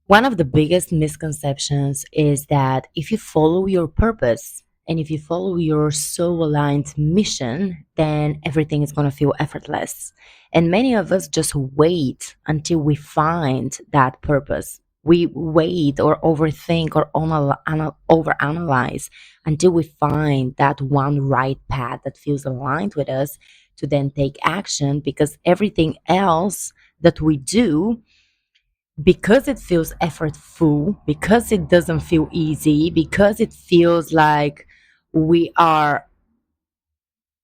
One of the biggest misconceptions is that if you follow your purpose and if you follow your soul aligned mission, then everything is going to feel effortless. And many of us just wait until we find that purpose. We wait or overthink or overanalyze until we find that one right path that feels aligned with us to then take action, because everything else that we do, because it feels effortful, because it doesn't feel easy, because it feels like we are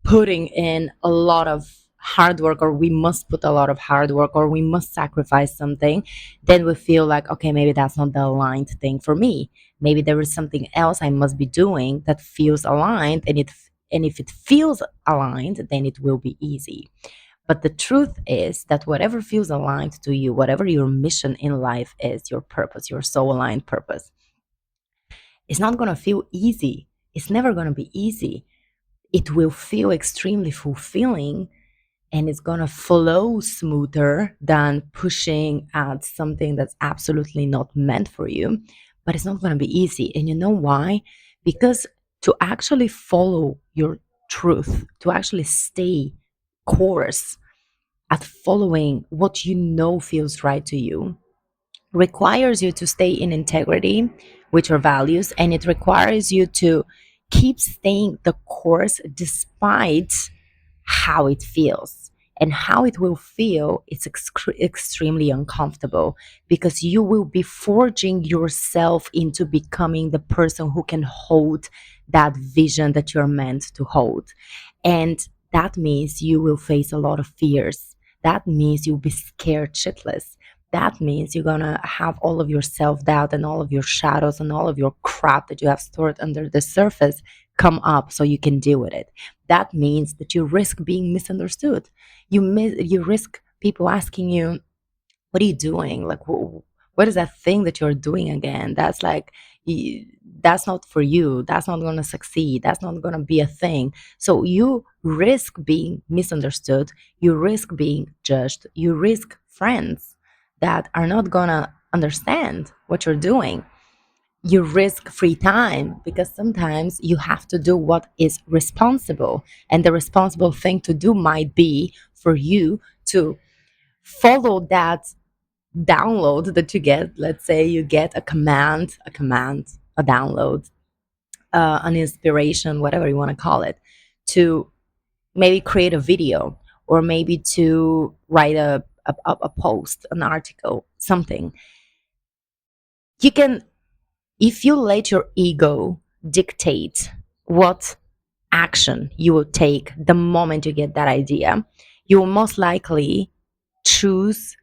putting in a lot of hard work, or we must put a lot of hard work, or we must sacrifice something, then we feel like, okay, maybe that's not the aligned thing for me. Maybe there is something else I must be doing that feels aligned, and if it feels aligned, then it will be easy. But the truth is that whatever feels aligned to you, whatever your mission in life is, your purpose, your soul aligned purpose, it's not going to feel easy. It's never going to be easy. It will feel extremely fulfilling, and it's going to flow smoother than pushing at something that's absolutely not meant for you. But it's not going to be easy. And you know why? Because to actually follow your truth, to actually stay course at following what you know feels right to you, requires you to stay in integrity with your values, and it requires you to keep staying the course despite how it feels. And how it will feel, it's extremely uncomfortable, because you will be forging yourself into becoming the person who can hold that vision that you're meant to hold. And that means you will face a lot of fears. That means you'll be scared shitless. That means you're gonna have all of your self doubt and all of your shadows and all of your crap that you have stored under the surface come up so you can deal with it. That means that you risk being misunderstood. You risk people asking you, what are you doing? Like, what is that thing that you're doing again? That's like, that's not for you. That's not going to succeed. That's not going to be a thing. So you risk being misunderstood. You risk being judged. You risk friends that are not going to understand what you're doing. You risk free time, because sometimes you have to do what is responsible. And the responsible thing to do might be for you to follow that download that you get. Let's say you get a download, an inspiration, whatever you want to call it, to maybe create a video, or maybe to write a post, an article, something. You can, if you let your ego dictate what action you will take the moment you get that idea, you will most likely choose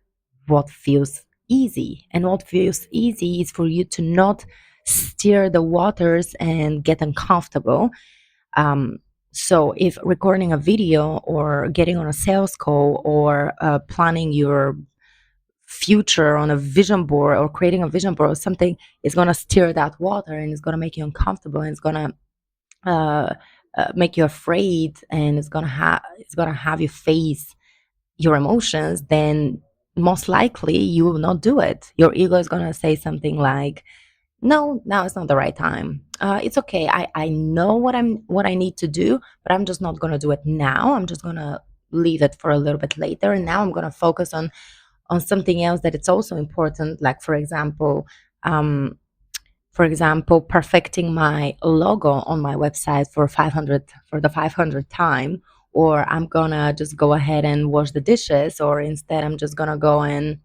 what feels easy. And what feels easy is for you to not steer the waters and get uncomfortable. Um, so, if recording a video, or getting on a sales call, or planning your future on a vision board, or creating a vision board or something, is going to steer that water, and it's going to make you uncomfortable, and it's going to uh, make you afraid, and it's gonna have you face your emotions, then most likely you will not do it. Your ego is gonna say something like, "No, now it's not the right time. It's okay. I know what I need to do, but I'm just not gonna do it now. I'm just gonna leave it for a little bit later, and now I'm gonna focus on something else that it's also important, like um, for example, perfecting my logo on my website for 500 for the 500th time, or I'm gonna just go ahead and wash the dishes, or instead I'm just gonna go and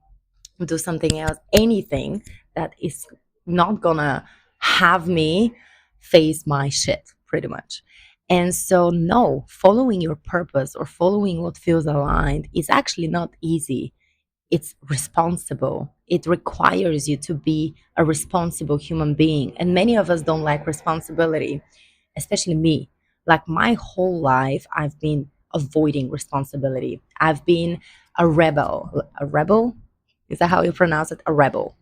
do something else, anything that is not gonna have me face my shit, pretty much. And so, no, following your purpose or following what feels aligned is actually not easy. It's responsible. It requires you to be a responsible human being. And many of us don't like responsibility, especially me. Like my whole life, I've been avoiding responsibility. I've been a rebel. A rebel? Is that how you pronounce it? A rebel.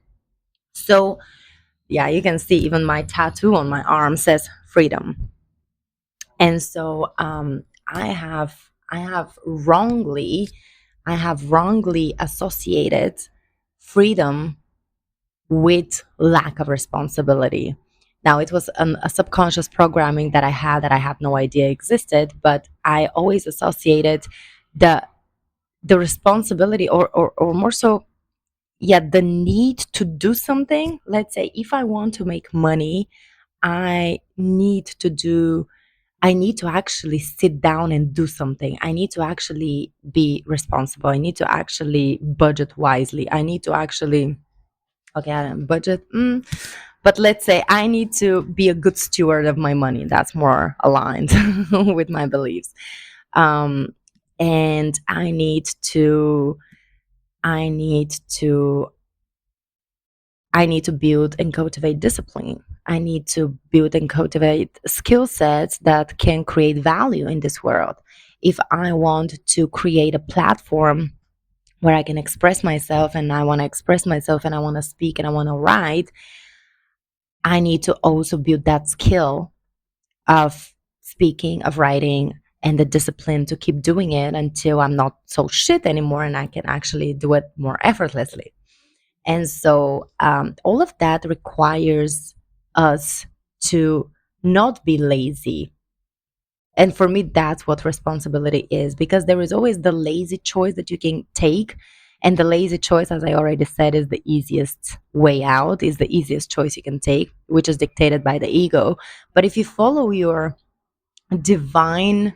So, yeah, you can see even my tattoo on my arm says freedom. And so I have wrongly associated freedom with lack of responsibility. Now, it was a subconscious programming that I had no idea existed, but I always associated the the responsibility, or more so, yeah, the need to do something. Let's say if I want to make money, I need to do I need to actually sit down and do something. I need to actually be responsible. I need to actually budget wisely. I need to actually, okay, I don't budget, but let's say I need to be a good steward of my money. That's more aligned with my beliefs. Um, and I need to, I need to build and cultivate discipline. I need to build and cultivate skill sets that can create value in this world. If I want to create a platform where I can express myself, and I want to express myself, and I want to speak, and I want to write, I need to also build that skill of speaking, of writing, and the discipline to keep doing it until I'm not so shit anymore and I can actually do it more effortlessly. And so all of that requires us to not be lazy. And for me, that's what responsibility is, because there is always the lazy choice that you can take. And the lazy choice, as I already said, is the easiest way out, is the easiest choice you can take, which is dictated by the ego. But if you follow your divine,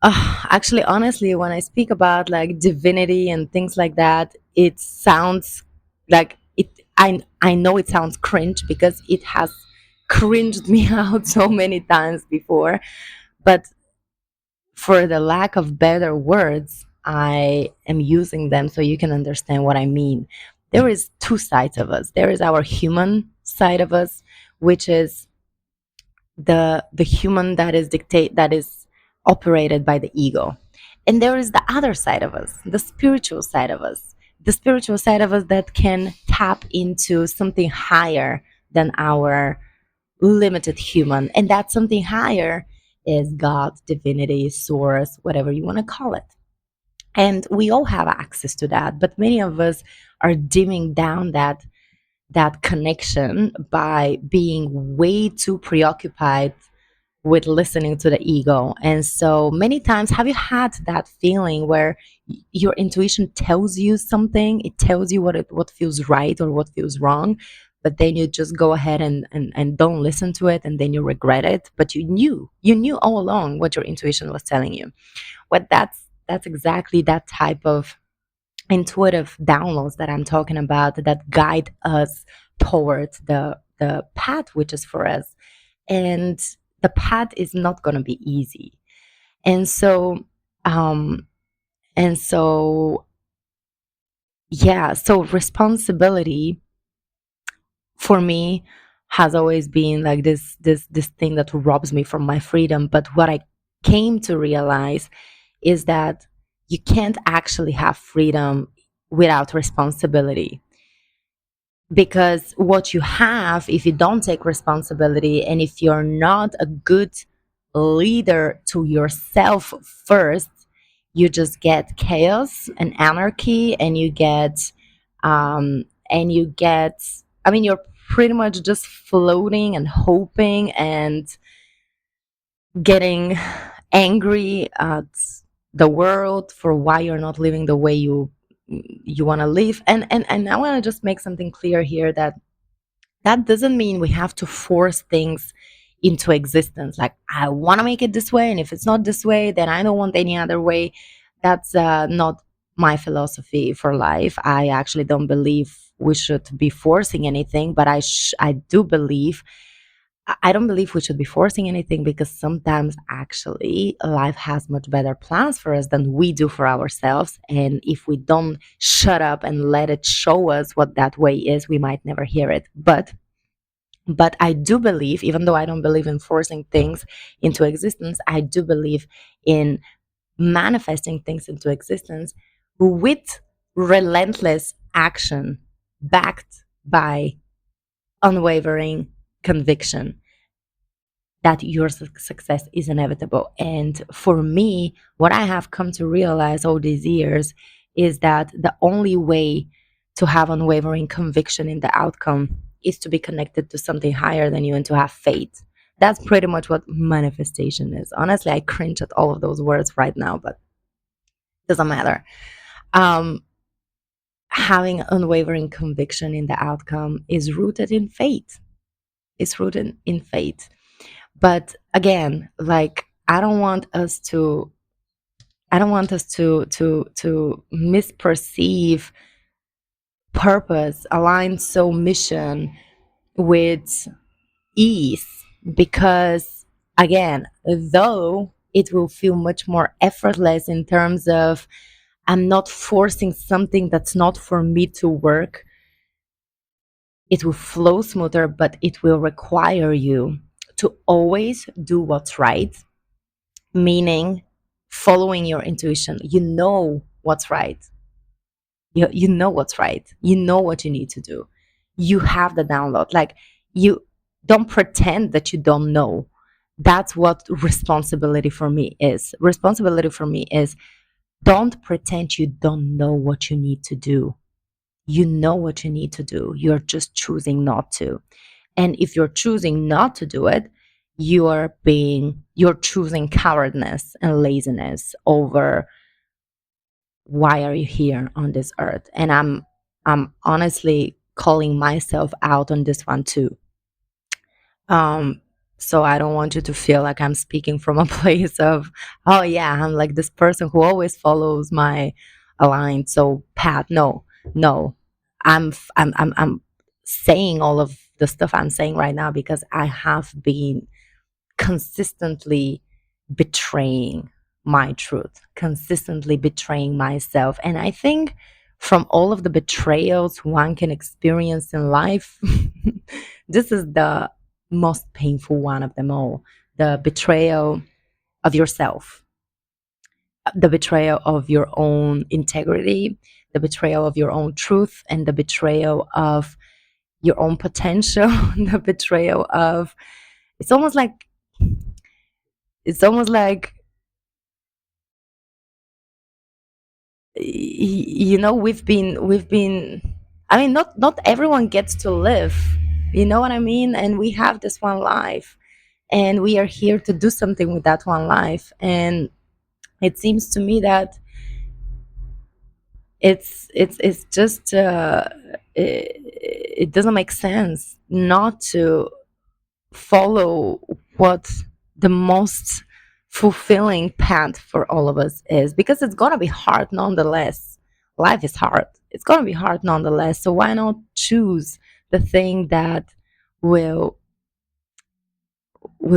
actually, honestly, when I speak about like divinity and things like that, it sounds like it. I know it sounds cringe because it has cringed me out so many times before. But for the lack of better words, I am using them so you can understand what I mean. There is two sides of us. There is our human side of us, which is the human that is operated by the ego. And there is the other side of us, the spiritual side of us. The spiritual side of us that can tap into something higher than our limited human. And that something higher is God, divinity, source, whatever you want to call it. And we all have access to that, but many of us are dimming down that connection by being way too preoccupied with listening to the ego. And so many times, have you had that feeling where your intuition tells you something? It tells you what feels right or what feels wrong, but then you just go ahead and don't listen to it, and then you regret it. But you knew all along what your intuition was telling you. What that's exactly that type of intuitive downloads that I'm talking about, that guide us towards the path which is for us. And the path is not going to be easy. And so um and so yeah, so responsibility for me has always been like this thing that robs me from my freedom. But what I came to realize is that you can't actually have freedom without responsibility, because what you have, if you don't take responsibility and if you're not a good leader to yourself first, you just get chaos and anarchy, and you get, I mean, you're pretty much just floating and hoping and getting angry at the world for why you're not living the way you want to live. And I want to just make something clear here, that that doesn't mean we have to force things into existence. Like, I want to make it this way, and if it's not this way, then I don't want any other way. That's not my philosophy for life. I actually don't believe we should be forcing anything, but I do believe, I don't believe we should be forcing anything, because sometimes actually life has much better plans for us than we do for ourselves. And if we don't shut up and let it show us what that way is, we might never hear it. But I do believe, even though I don't believe in forcing things into existence, I do believe in manifesting things into existence with relentless action, backed by unwavering conviction that your success is inevitable. And for me, what I have come to realize all these years is that the only way to have unwavering conviction in the outcome is to be connected to something higher than you and to have faith. That's pretty much what manifestation is. Honestly, I cringe at all of those words right now, but it doesn't matter. Um, Having unwavering conviction in the outcome is rooted in faith. It's rooted in faith. But again, like I don't want us to misperceive purpose, align so mission with ease, because again, though it will feel much more effortless in terms of I'm not forcing something that's not for me to work, it will flow smoother, but it will require you to always do what's right, meaning following your intuition. You know what's right. You know what's right. You know what you need to do. You have the download. Like, you don't pretend that you don't know. That's what responsibility for me is. Responsibility for me is don't pretend you don't know what you need to do. You know what you need to do. You're just choosing not to. And if you're choosing not to do it, you're choosing cowardness and laziness over why are you here on this earth. And I'm honestly calling myself out on this one too. um so I don't want you to feel like I'm speaking from a place of, oh yeah, I'm like this person who always follows my aligned so path. No, no. I'm saying all of the stuff I'm saying right now because I have been consistently betraying my truth, consistently betraying myself. And I think from all of the betrayals one can experience in life, this is the most painful one of them all, the betrayal of yourself, the betrayal of your own integrity, the betrayal of your own truth, and the betrayal of your own potential, the betrayal of, it's almost like it's almost like we've been, I mean, not everyone gets to live, you know what I mean, and we have this one life, and we are here to do something with that one life. And it seems to me that it's just it doesn't make sense not to follow what the most fulfilling path for all of us is, because it's going to be hard nonetheless. Life is hard. It's going to be hard nonetheless. So why not choose the thing that will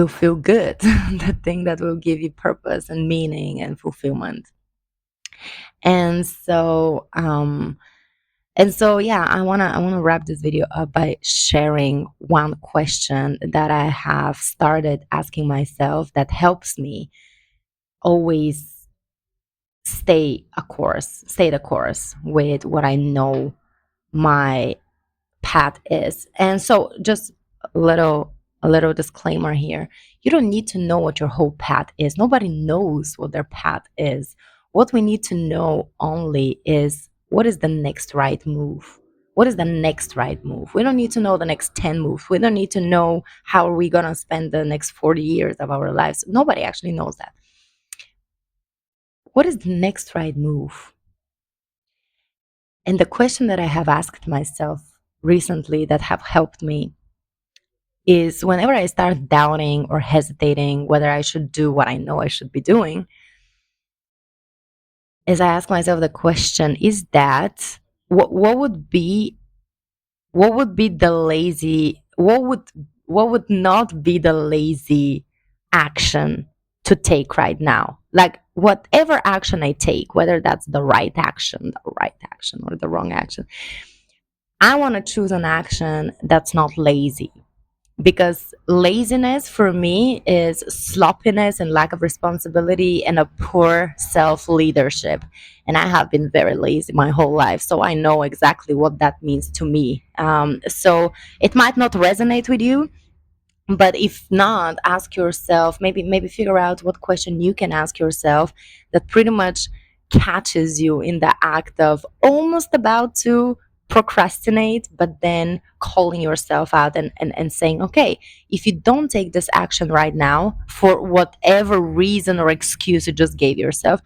feel good, the thing that will give you purpose and meaning and fulfillment. And so yeah, I want to wrap this video up by sharing one question that I have started asking myself that helps me always stay the course with what I know my path is. And so just a little a little disclaimer here. You don't need to know what your whole path is. Nobody knows what their path is. What we need to know only is what is the next right move. What is the next right move? We don't need to know the next 10 moves. We don't need to know how are we going to spend the next 40 years of our lives. Nobody actually knows that. What is the next right move? And the question that I have asked myself recently that have helped me is, whenever I start doubting or hesitating whether I should do what I know I should be doing, is I ask myself the question, is that what would be, the lazy, what would not be the lazy action to take right now? Like, whatever action I take, whether that's the right action, or the wrong action, I want to choose an action that's not lazy, because laziness for me is sloppiness and lack of responsibility and a poor self leadership. And I have been very lazy my whole life, so I know exactly what that means to me. So it might not resonate with you, but if not, ask yourself, maybe figure out what question you can ask yourself that pretty much catches you in the act of almost about to procrastinate, but then calling yourself out and saying, okay, if you don't take this action right now for whatever reason or excuse you just gave yourself,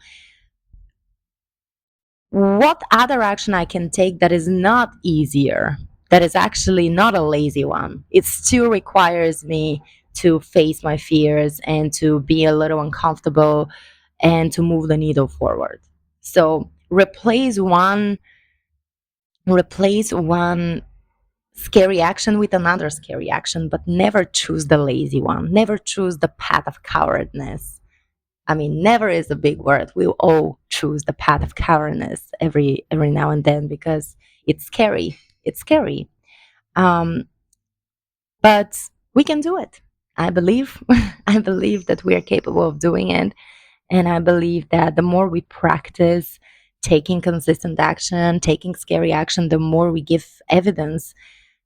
what other action I can take that is not easier, that is actually not a lazy one? It still requires me to face my fears and to be a little uncomfortable and to move the needle forward. So replace one scary action with another scary action, but never choose the lazy one. Never choose the path of cowardness. I mean, never is a big word. We all choose the path of cowardness every now and then because it's scary. It's scary. Um, but we can do it. I believe. I believe that we are capable of doing it, and I believe that the more we practice taking consistent action, taking scary action, the more we give evidence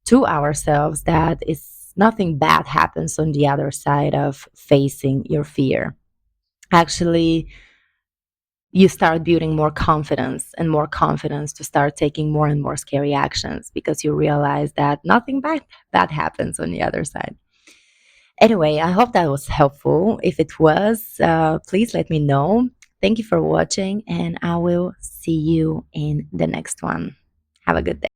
to ourselves that it's nothing bad happens on the other side of facing your fear. Actually, you start building more confidence to start taking more and more scary actions because you realize that nothing bad happens on the other side. Anyway, I hope that was helpful. If it was, please let me know. Thank you for watching, and I will see you in the next one. Have a good day.